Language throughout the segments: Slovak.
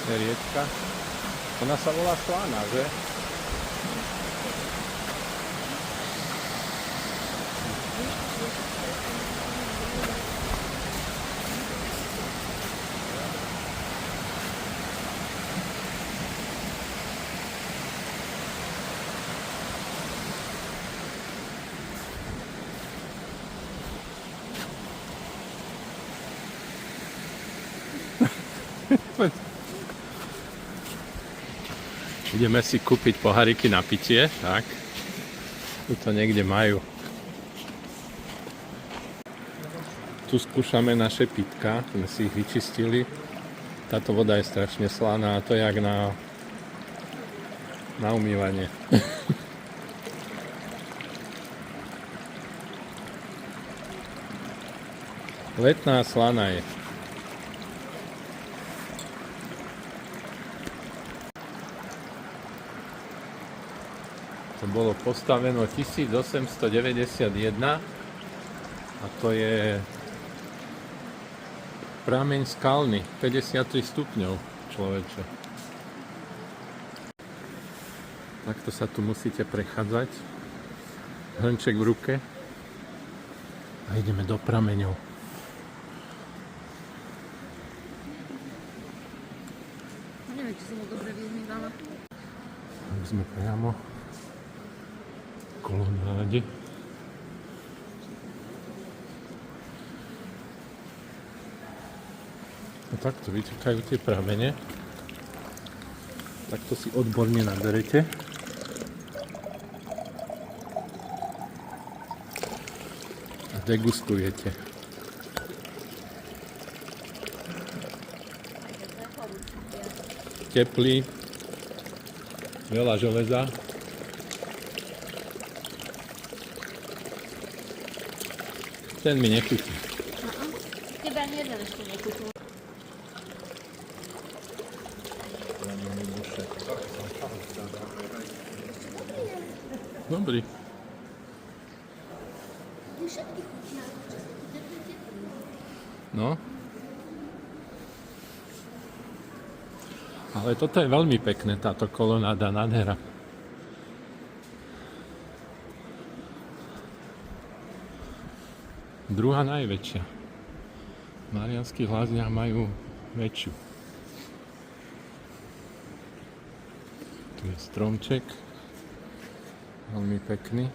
riečka. Ona sa volá Slána, že? Ideme si kúpiť poháriky na pitie, tak. Tu to niekde majú. Tu skúšame naše pitka, sme si ich vyčistili. Táto voda je strašne slaná a to je jak na umývanie. Letná slaná je. To bolo postaveno 1891 a to je prameň skalný, 53 stupňov, človeče. Takto sa tu musíte prechádzať, hrnček v ruke a ideme do prameňov. Neviem, či som ho dobre vyzmývala. Už sme priamo kolonáde. A takto vytekajú tie pramene. Takto si odborne naberete. A degustujete. Teplý. Veľa železa. Ten mi nechutí. Teba ani jeden ešte nechutí. Dobrý. No. Ale toto je veľmi pekné, táto kolonáda, nádhera. Druhá najväčšia. V Mariánskych Lázniach majú väčšiu. Tu je stromček. Veľmi pekný.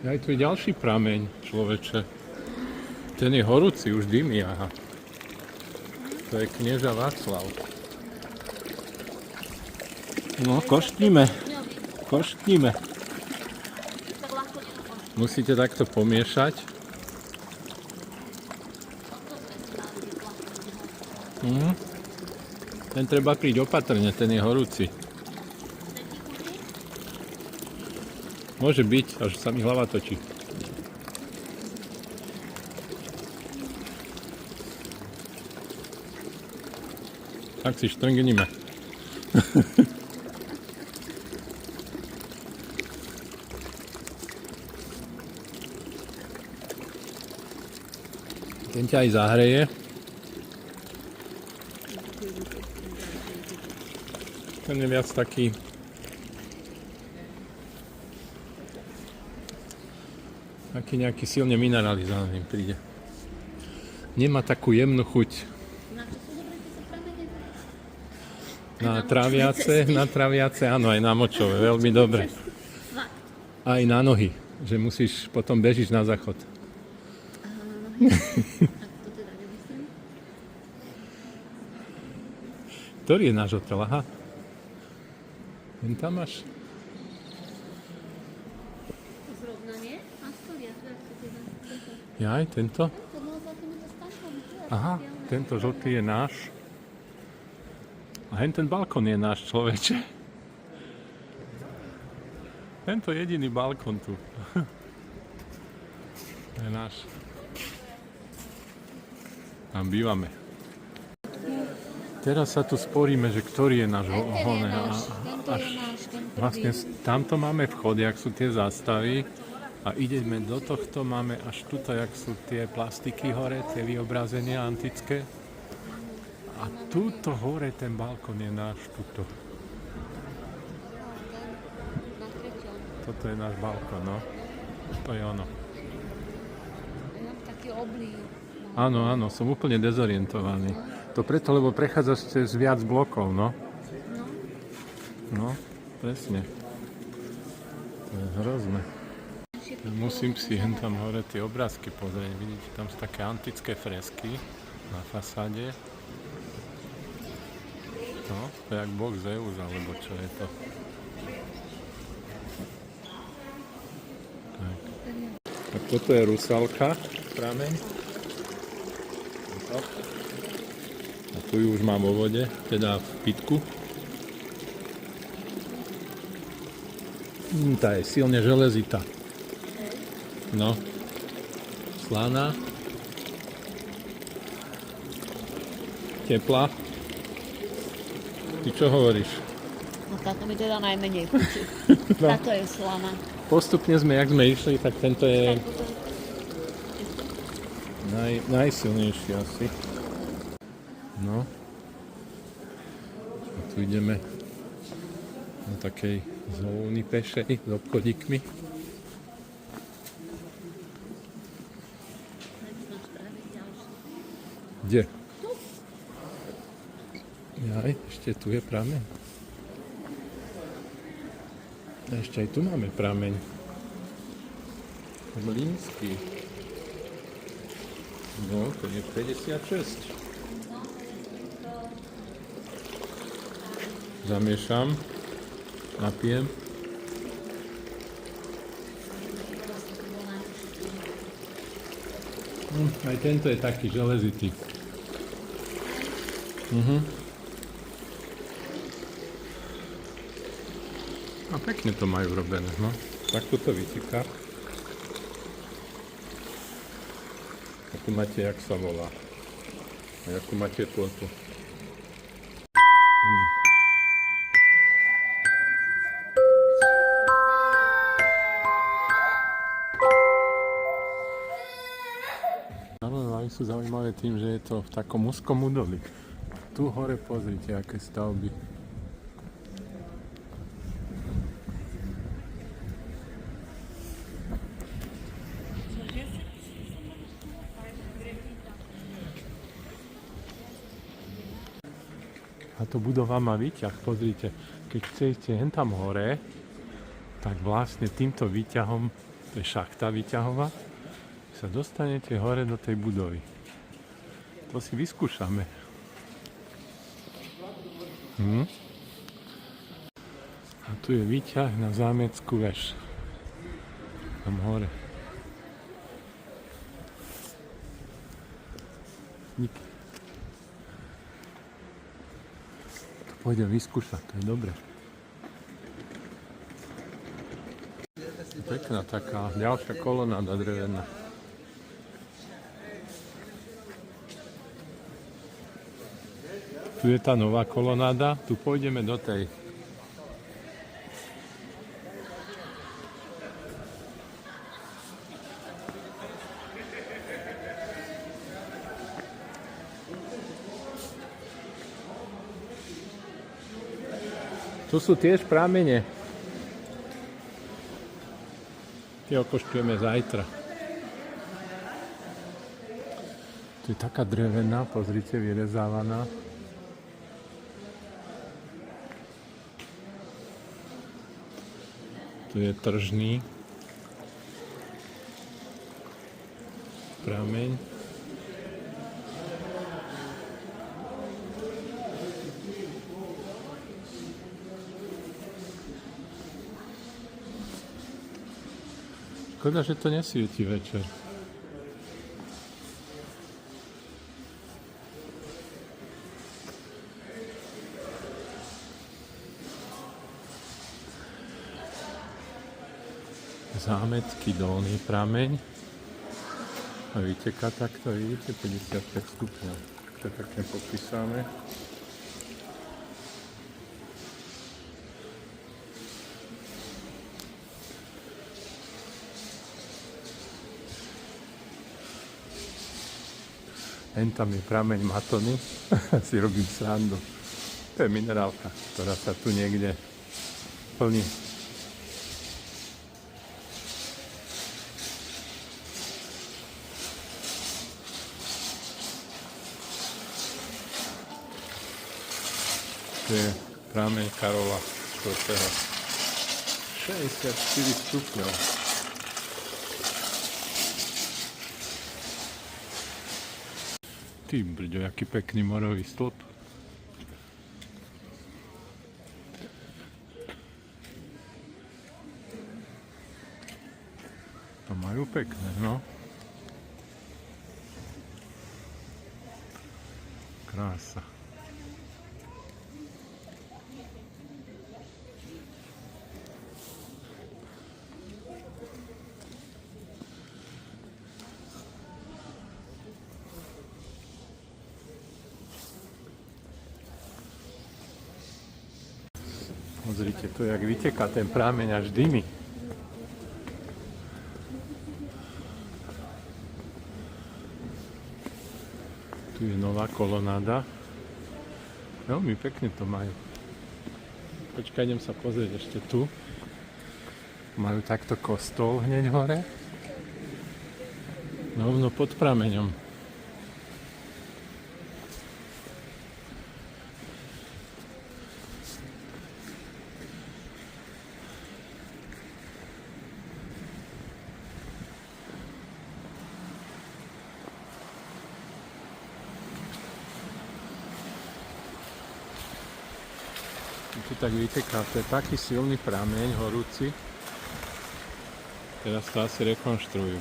Aj tu je ďalší prameň, človeče. Ten je horúci, už dymí, aha. To je knieža Václav. No, koštíme. Koštíme. Musíte takto pomiešať. Ten treba piť opatrne, ten je horúci. Môže byť, až sa mi hlava točí. Tak si štrngnime. Ten ťa aj zahreje. Ten je viac taký nejaký silne mineralizovaný príde. Nemá takú jemnú chuť. Na traviace, áno, aj na močové, veľmi dobre. Aj na nohy, že musíš, potom bežiť na záchod. Ktorý je náš hotel? Aha. Len tam máš. Jaj, tento? Aha, tento žltý je náš. A hen ten balkón je náš, človeče. Tento jediný balkón tu. Je náš. Tam bývame. teraz sa tu sporíme, že ktorý je náš Tento je honé. náš, tento je náš, ten prvý. Vlastne tamto máme vchod, jak sú tie zástavy. A ideme do tohto, máme až tuto, jak sú tie plastiky hore, tie vyobrazenia antické. A túto hore, ten balkón je náš, tuto. Na treťom. Toto je náš balkón, no. To je ono. Ja mám taký oblík. Áno, áno, som úplne dezorientovaný. To preto, lebo prechádzaš cez viac blokov, no. No, presne. To je hrozné. Musím si hen tam hore tie obrázky pozrieť. Vidíte, tam sú také antické fresky na fasáde. No, to je jak boh Zeus, alebo čo je to. Tak. Tak toto je Rusalka, prameň. A tu ju už mám vo vode, teda v pitku. Tá je silne železitá. No, slaná, teplá. Ty čo hovoríš? No táto mi teda najmenej chutí. No. Táto je slaná. Postupne sme, jak sme išli, tak tento je najsilnejší asi. No. A tu ideme na takej zóny pešej s obchodíkmi. Kde? Jaj, ešte tu je prameň. A ešte aj tu máme prameň. Mlínsky. No, to je 56. Zamiešam. Napijem. Aj tento je taký železitý. A pekne to majú robené, no. Takto to vyteká. A tu máte, jak sa volá. A jakú máte teplotu. Ale sú zaujímavé tým, že je to v takom úzkom údolí. Tu hore pozrite, aké stavby. A to budova má výťah, pozrite. Keď chcete hen tam hore, tak vlastne týmto výťahom, to je šachta výťahová, sa dostanete hore do tej budovy. To si vyskúšame. A tu je výťah na zámeckú väž. Tam hore. To pôjdem vyskúšať, to je dobre. Pekná taká ďalšia kolonáda drevená. Tu je tá nová kolonáda, tu pôjdeme do tej. Tu sú tiež pramene. Tie okoštujeme zajtra. Tu je taká drevená, pozrite, vyrezávaná. Tu je tržný prameň. Škoda, že to nesvieti večer. Zámecký dolný prameň a vyteká takto, vidíte, 55 stupňov. To takne popísame. Hen tam je prameň Matony. Si robím srandu. To je minerálka, ktorá sa tu niekde plní. Tu je prameň Karola IV. 64 stupňov. Ty brďo, aký pekný morový stĺp. To majú pekné, no. Krása. Pozrite tu, jak vyteká ten prámeň až dymy. Tu je nová kolonáda. Veľmi pekne to majú. Počkaj, idem sa pozrieť ešte tu. Majú takto kostol hneď hore. Rovno pod prameňom. Tu tak vyteká, to je taký silný prameň horúci. Teraz to asi rekonštruujú.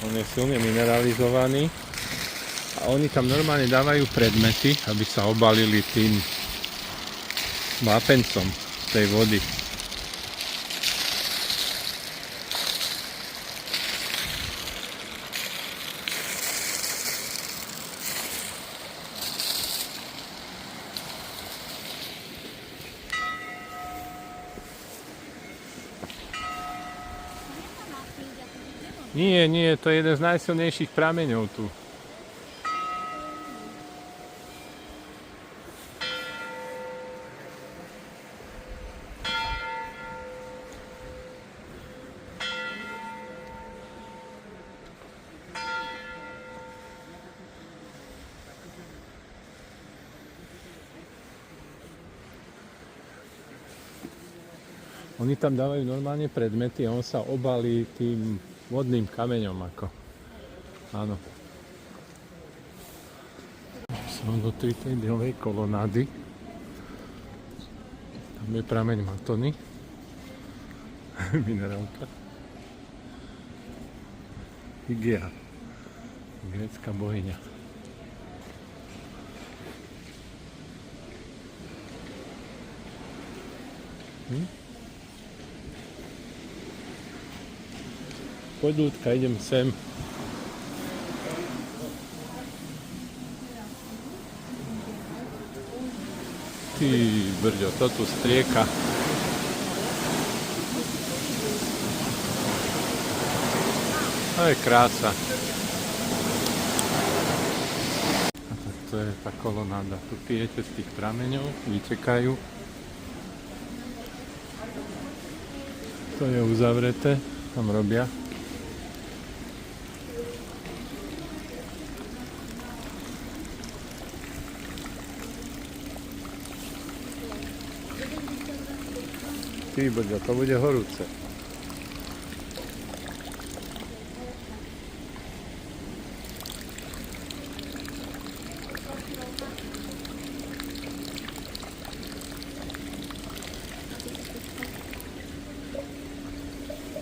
On je silne mineralizovaný a oni tam normálne dávajú predmety, aby sa obalili tým vápencom tej vody. Nie, to je jeden z najsilnejších prameňov tu. Oni tam dávajú normálne predmety a on sa obalí tým vodným kameňom ako. Áno. Som do tej bielej kolonády. Tam je prameň Matony. Minerálka. Hygia. Grécka bohyňa. Poď, ľudka, idem sem. Ty brďo, to tu strieka. To je krása. A tak to je tá kolonáda. Tu pijete z tých prameňov, vytekajú. To je uzavreté, tam robia. Ty brďo, to bude horúce.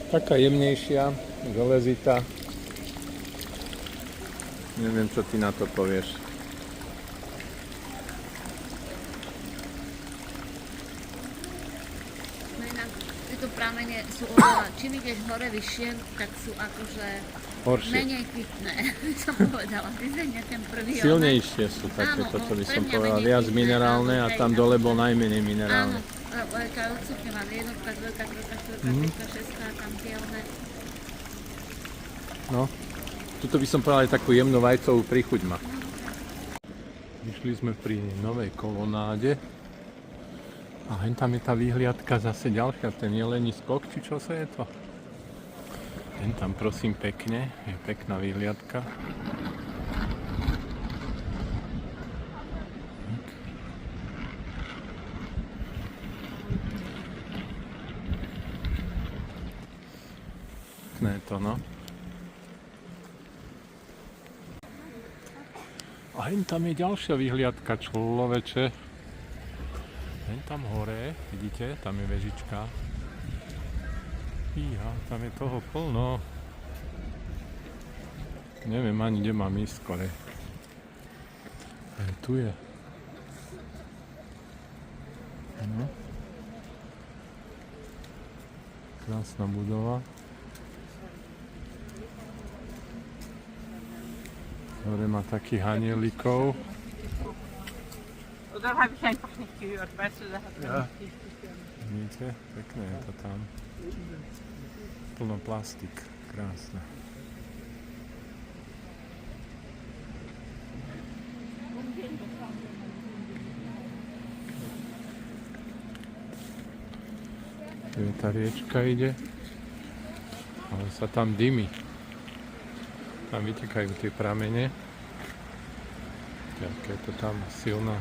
Taká jemnejšia, železitá. Neviem, čo ty na to povieš. Je tieto pramene sú oveľa, čím ideš hore vyššie, tak sú akože Horšie. menej pitné, som povedala. Vyzenia ten prvý. Silnejšie sú takéto, Áno, čo by pre som mňa povedal. menej Viac pitné, minerálne áno, a hej, tam áno. dole bol najmenej Áno, minerálne. to je odstupňované. Jednotka, dvojka, trojka, štvorka, peťka, šestka, tam tie one. No, tuto by som povedal aj takú jemnú vajcovú príchuť má. Vyšli sme pri novej kolonáde a hen tam je tá výhliadka zase ďalšia, ten jelení skok, či čo sa je to? Hen tam prosím pekne, je pekná výhliadka. Pekné je to, no. A hen tam je ďalšia vyhliadka, človeče. Hen tam hore, vidíte, tam je vežička. Fíha, tam je toho plno. Neviem ani, kde mám ísť skore. Hen tu je. No. Krásna budova. Hore má takých anielikov. Dat heb ik einfach nicht gehört, weißt du, da hat Ja. er nicht richtig gehört. Vidíte, pekné je to tam. Plno plastik, krásne. Tu je tá riečka ide, ale sa tam dymi. Tam vytekajú tie pramene. Aké je to tam silná